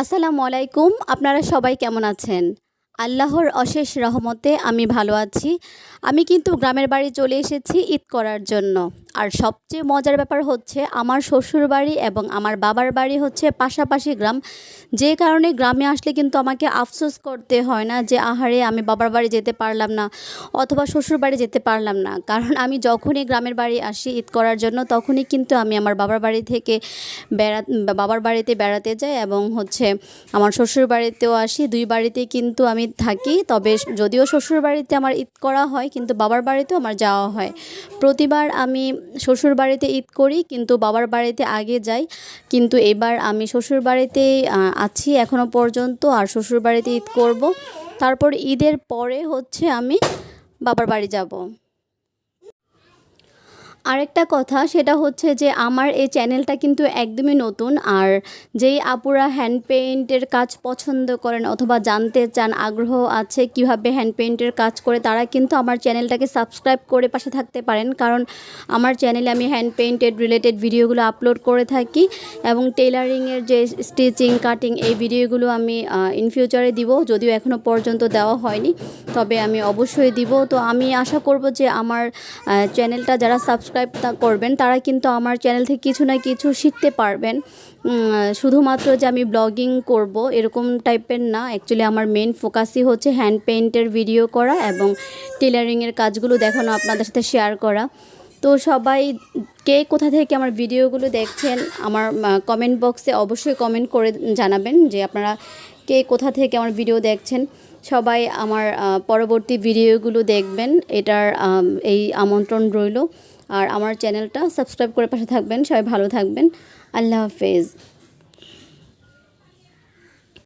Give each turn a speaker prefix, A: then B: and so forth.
A: আসসালামু আলাইকুম। আপনারা সবাই কেমন আছেন? আল্লাহর অশেষ রহমতে আমি ভালো আছি। আমি কিন্তু গ্রামের বাড়ি চলে এসেছি ঈদ করার জন্য। আর সবচেয়ে মজার ব্যাপার হচ্ছে আমার শ্বশুর বাড়ি এবং আমার বাবার বাড়ি হচ্ছে পাশাপাশি গ্রাম। যে কারণে গ্রামে আসলে কিন্তু আমাকে আফসোস করতে হয় না যে আহারে আমি বাবার বাড়ি যেতে পারলাম না অথবা শ্বশুর বাড়ি যেতে পারলাম না। কারণ আমি যখনই গ্রামের বাড়ি আসি ঈদ করার জন্য তখনই কিন্তু আমি আমার বাবার বাড়ি থেকে বাবার বাড়িতে বেড়াতে যাই এবং হচ্ছে আমার শ্বশুর বাড়িতেও আসি। দুই বাড়িতেই কিন্তু আমি থাকি। তবে যদিও শ্বশুর বাড়িতে আমার ঈদ করা হয় কিন্তু বাবার বাড়িতেও আমার যাওয়া হয়। প্রতিবার আমি শ্বশুর বাড়িতে ঈদ করি কিন্তু বাবার বাড়িতে আগে যাই। কিন্তু এবার আমি শ্বশুর বাড়িতেই আছি এখনো পর্যন্ত, আর শ্বশুর বাড়িতে ঈদ করব। তারপর ঈদের পরে হচ্ছে আমি বাবার বাড়ি যাব। আরেকটা কথা সেটা হচ্ছে যে আমার এই চ্যানেলটা কিন্তু একদমই নতুন। আর যেই আপুরা হ্যান্ড পেইন্টের কাজ পছন্দ করেন অথবা জানতে চান, আগ্রহ আছে কিভাবে হ্যান্ড পেইন্টের কাজ করে, তারা কিন্তু আমার চ্যানেলটাকে সাবস্ক্রাইব করে পাশে থাকতে পারেন। কারণ আমার চ্যানেলে আমি হ্যান্ড পেইন্টেড রিলেটেড ভিডিওগুলো আপলোড করে থাকি এবং টেলারিংয়ের যে স্টিচিং কাটিং এই ভিডিওগুলো আমি ইন ফিউচারে দিব, যদিও এখনও পর্যন্ত দেওয়া হয়নি, তবে আমি অবশ্যই দিব। তো আমি আশা করব যে আমার চ্যানেলটা যারা সাবস্ক্রাইব করবেন তারা কিন্তু আমার চ্যানেল থেকে কিছু না কিছু শিখতে পারবেন। শুধুমাত্র যে আমি ব্লগিং করব এরকম টাইপের না। অ্যাকচুয়ালি আমার মেন ফোকাসই হচ্ছে হ্যান্ড পেইন্টের ভিডিও করা এবং টেলারিংয়ের কাজগুলো দেখানো, আপনাদের সাথে শেয়ার করা। তো সবাই কে কোথা থেকে আমার ভিডিওগুলো দেখছেন আমার কমেন্ট বক্সে অবশ্যই কমেন্ট করে জানাবেন যে আপনারা কে কোথা থেকে আমার ভিডিও দেখছেন। সবাই আমার পরবর্তী ভিডিওগুলো দেখবেন, এটার এই আমন্ত্রণ রইল। আর আমার চ্যানেলটা সাবস্ক্রাইব করে পাশে থাকবেন। সবাই ভালো থাকবেন। আল্লাহ হাফেজ।